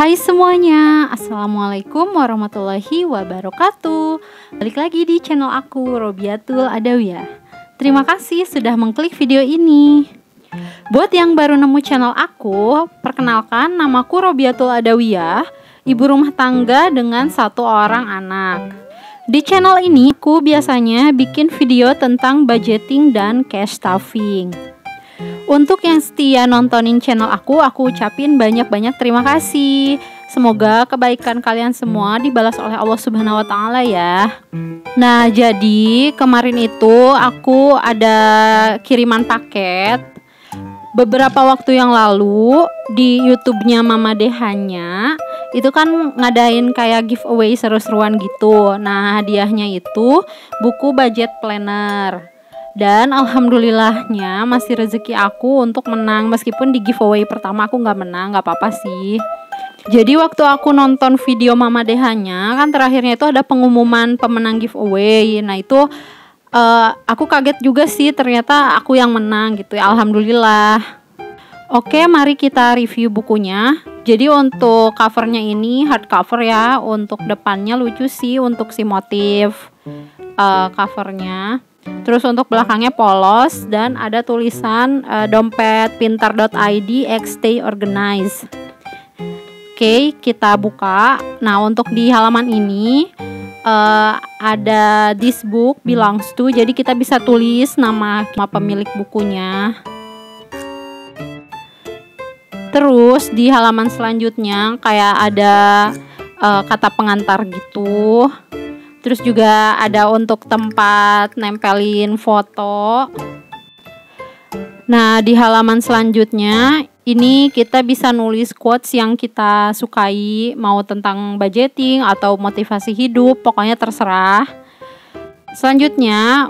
Hai semuanya, Assalamualaikum warahmatullahi wabarakatuh. Balik lagi di channel aku, Robiatul Adawiyah. Terima kasih sudah mengklik video ini. Buat yang baru nemu channel aku, perkenalkan, namaku Robiatul Adawiyah, ibu rumah tangga dengan 1 orang anak. Di channel ini aku biasanya bikin video tentang budgeting dan cash stuffing. Untuk yang setia nontonin channel aku ucapin banyak-banyak terima kasih. Semoga kebaikan kalian semua dibalas oleh Allah Subhanahu wa Ta'ala ya. Nah, jadi kemarin itu aku ada kiriman paket beberapa waktu yang lalu di YouTube-nya Mama Dehanya. Itu kan ngadain kayak giveaway seru-seruan gitu. Nah, hadiahnya itu buku budget planner. Dan alhamdulillahnya masih rezeki aku untuk menang. Meskipun di giveaway pertama aku nggak menang, nggak apa-apa sih. Jadi waktu aku nonton video Mama Dehanya, kan terakhirnya itu ada pengumuman pemenang giveaway. Nah itu aku kaget juga sih, ternyata aku yang menang gitu ya, alhamdulillah. Oke, mari kita review bukunya. Jadi untuk covernya ini hardcover ya. Untuk depannya lucu sih untuk si motif covernya. Terus untuk belakangnya polos dan ada tulisan dompet pintar.id x stay organized. Oke, kita buka. Nah, untuk di halaman ini ada this book belongs to. Jadi kita bisa tulis nama pemilik bukunya. Terus di halaman selanjutnya kayak ada kata pengantar gitu. Terus juga ada untuk tempat nempelin foto. Nah, di halaman selanjutnya ini kita bisa nulis quotes yang kita sukai, mau tentang budgeting atau motivasi hidup, pokoknya terserah. Selanjutnya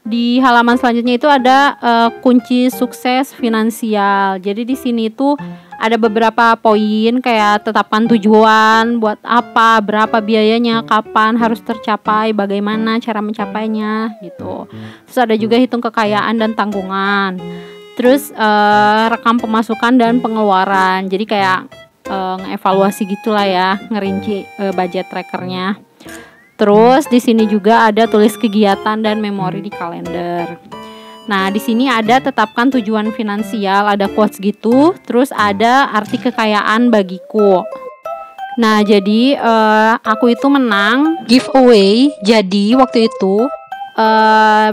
di halaman selanjutnya itu ada kunci sukses finansial. Jadi di sini tuh ada beberapa poin kayak tetapkan tujuan, buat apa, berapa biayanya, kapan harus tercapai, bagaimana cara mencapainya gitu. Terus ada juga hitung kekayaan dan tanggungan. Terus rekam pemasukan dan pengeluaran. Jadi kayak ngevaluasi gitulah ya, ngerinci budget trackernya. Terus di sini juga ada tulis kegiatan dan memori di kalender. Nah, di sini ada tetapkan tujuan finansial, ada quotes gitu, terus ada arti kekayaan bagiku. Nah, jadi aku itu menang giveaway. Jadi waktu itu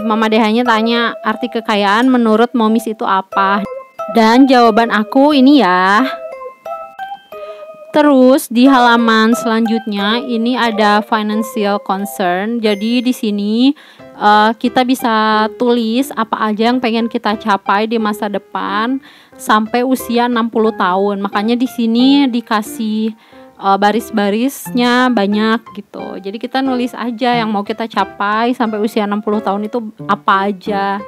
Mama Dehanya tanya arti kekayaan menurut Momis itu apa. Dan jawaban aku ini ya. Terus di halaman selanjutnya ini ada financial concern. Jadi di sini kita bisa tulis apa aja yang pengen kita capai di masa depan sampai usia 60 tahun. Makanya di sini dikasih baris-barisnya banyak gitu. Jadi kita nulis aja yang mau kita capai sampai usia 60 tahun itu apa aja.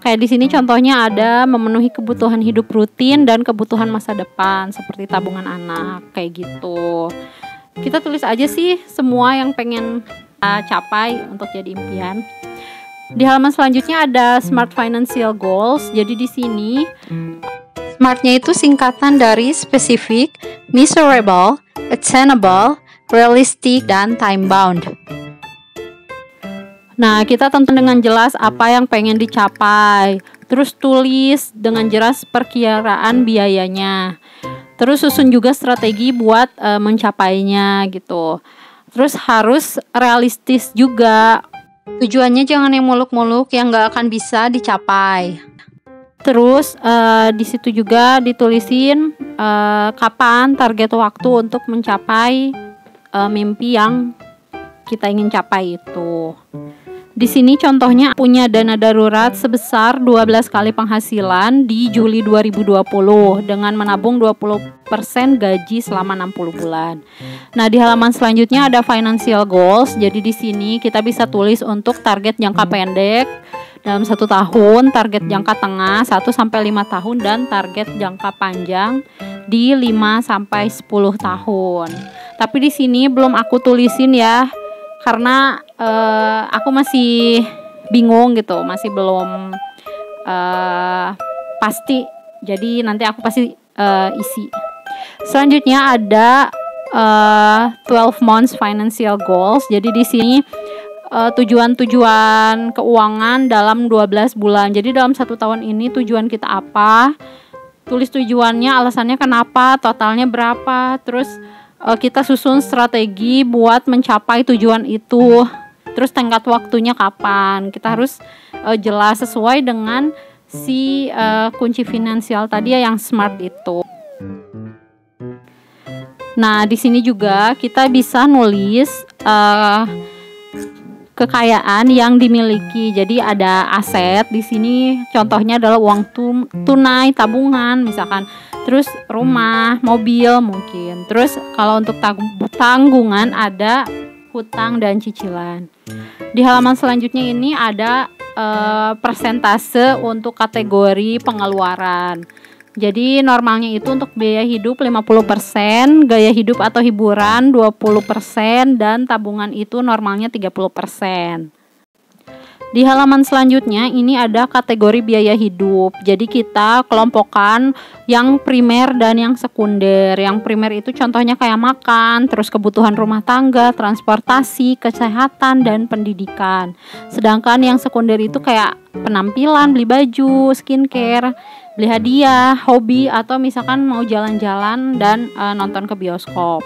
Kayak di sini contohnya ada memenuhi kebutuhan hidup rutin dan kebutuhan masa depan seperti tabungan anak kayak gitu. Kita tulis aja sih semua yang pengen capai untuk jadi impian. Di halaman selanjutnya ada Smart Financial Goals. Jadi di sini SMART-nya itu singkatan dari specific, measurable, attainable, realistic, dan time bound. Nah, kita tentu dengan jelas apa yang pengen dicapai. Terus tulis dengan jelas perkiraan biayanya. Terus susun juga strategi buat mencapainya gitu. Terus harus realistis juga. Tujuannya jangan yang muluk-muluk yang gak akan bisa dicapai. Terus di situ juga ditulisin kapan target waktu untuk mencapai mimpi yang kita ingin capai itu. Di sini contohnya punya dana darurat sebesar 12 kali penghasilan di Juli 2020 dengan menabung 20% gaji selama 60 bulan. Nah, di halaman selanjutnya ada financial goals. Jadi di sini kita bisa tulis untuk target jangka pendek dalam 1 tahun, target jangka tengah 1 sampai 5 tahun dan target jangka panjang di 5 sampai 10 tahun. Tapi di sini belum aku tulisin ya. Karena aku masih bingung gitu, masih belum pasti. Jadi nanti aku pasti isi. Selanjutnya ada 12 months financial goals. Jadi di sini tujuan-tujuan keuangan dalam 12 bulan. Jadi dalam 1 tahun ini tujuan kita apa? Tulis tujuannya, alasannya kenapa, totalnya berapa. Terus kita susun strategi buat mencapai tujuan itu. Terus tenggat waktunya kapan. Kita harus jelas sesuai dengan si kunci finansial tadi ya, yang SMART itu. Nah, di sini juga kita bisa nulis kekayaan yang dimiliki. Jadi ada aset di sini, contohnya adalah uang tunai, tabungan misalkan. Terus rumah, mobil mungkin. Terus kalau untuk tanggungan ada hutang dan cicilan. Di halaman selanjutnya ini ada persentase untuk kategori pengeluaran. Jadi normalnya itu untuk biaya hidup 50%, gaya hidup atau hiburan 20%, dan tabungan itu normalnya 30%. Di halaman selanjutnya ini ada kategori biaya hidup. Jadi kita kelompokkan yang primer dan yang sekunder. Yang primer itu contohnya kayak makan, terus kebutuhan rumah tangga, transportasi, kesehatan, dan pendidikan. Sedangkan yang sekunder itu kayak penampilan, beli baju, skincare, beli hadiah, hobi, atau misalkan mau jalan-jalan dan nonton ke bioskop.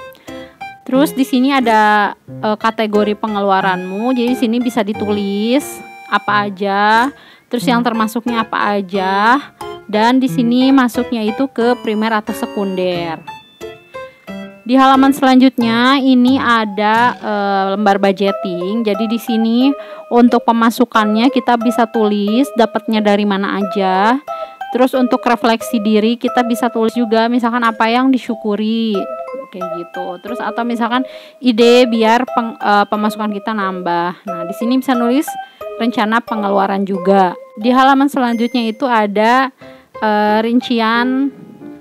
Terus di sini ada kategori pengeluaranmu. Jadi di sini bisa ditulis apa aja, terus yang termasuknya apa aja, dan di sini masuknya itu ke primer atau sekunder. Di halaman selanjutnya ini ada lembar budgeting. Jadi di sini untuk pemasukannya kita bisa tulis dapatnya dari mana aja. Terus untuk refleksi diri kita bisa tulis juga misalkan apa yang disyukuri kayak gitu. Terus atau misalkan ide biar pemasukan kita nambah. Nah, di sini bisa nulis rencana pengeluaran juga. Di halaman selanjutnya itu ada rincian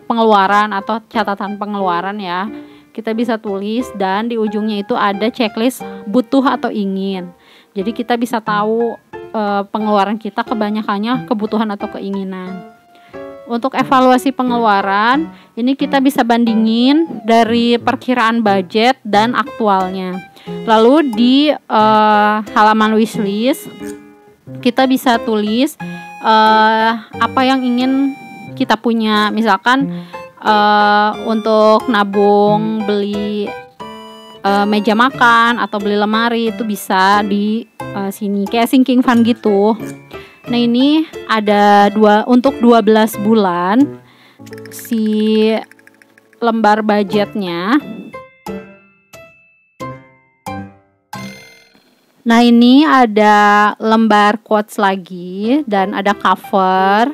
pengeluaran atau catatan pengeluaran ya. Kita bisa tulis, dan di ujungnya itu ada checklist butuh atau ingin. Jadi kita bisa tahu pengeluaran kita kebanyakannya kebutuhan atau keinginan. Untuk evaluasi pengeluaran, ini kita bisa bandingin dari perkiraan budget dan aktualnya. Lalu di halaman wishlist, kita bisa tulis apa yang ingin kita punya. Misalkan untuk nabung beli meja makan atau beli lemari, itu bisa di sini kayak sinking fund gitu. Nah, ini ada untuk 12 bulan si lembar budgetnya. Nah, ini ada lembar quotes lagi dan ada cover.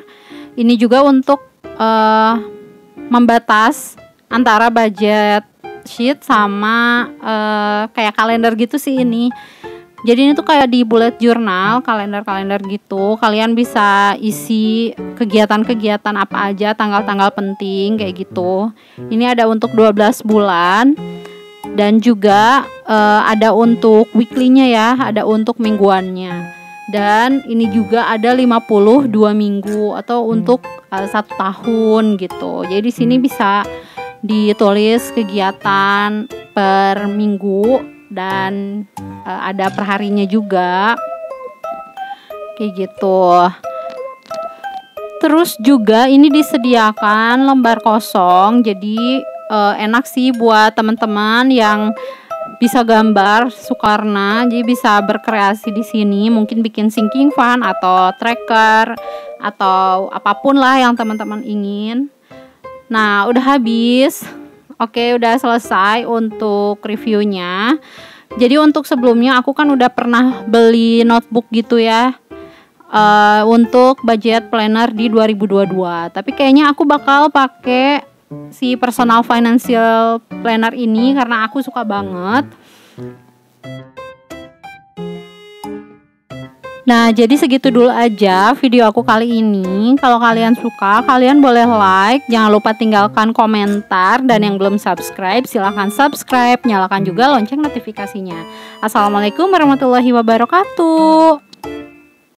Ini juga untuk membatas antara budget sheet sama kayak kalender gitu sih ini. Jadi ini tuh kayak di bullet journal, kalender-kalender gitu. Kalian bisa isi kegiatan-kegiatan apa aja, tanggal-tanggal penting kayak gitu. Ini ada untuk 12 bulan. Dan juga ada untuk weekly-nya ya, ada untuk mingguannya. Dan ini juga ada 52 minggu atau untuk 1 tahun gitu. Jadi di sini bisa ditulis kegiatan per minggu dan ada perharinya juga kayak gitu. Terus juga ini disediakan lembar kosong, jadi enak sih buat teman-teman yang bisa gambar, sukarna, jadi bisa berkreasi di sini, mungkin bikin sinking fund atau tracker atau apapun lah yang teman-teman ingin. Nah, udah habis. Oke, udah selesai untuk reviewnya. Jadi untuk sebelumnya aku kan udah pernah beli notebook gitu ya, untuk budget planner di 2022. Tapi kayaknya aku bakal pakai si personal financial planner ini karena aku suka banget. Nah, jadi segitu dulu aja video aku kali ini. Kalau kalian suka, kalian boleh like. Jangan lupa tinggalkan komentar. Dan yang belum subscribe, silahkan subscribe. Nyalakan juga lonceng notifikasinya. Assalamualaikum warahmatullahi wabarakatuh.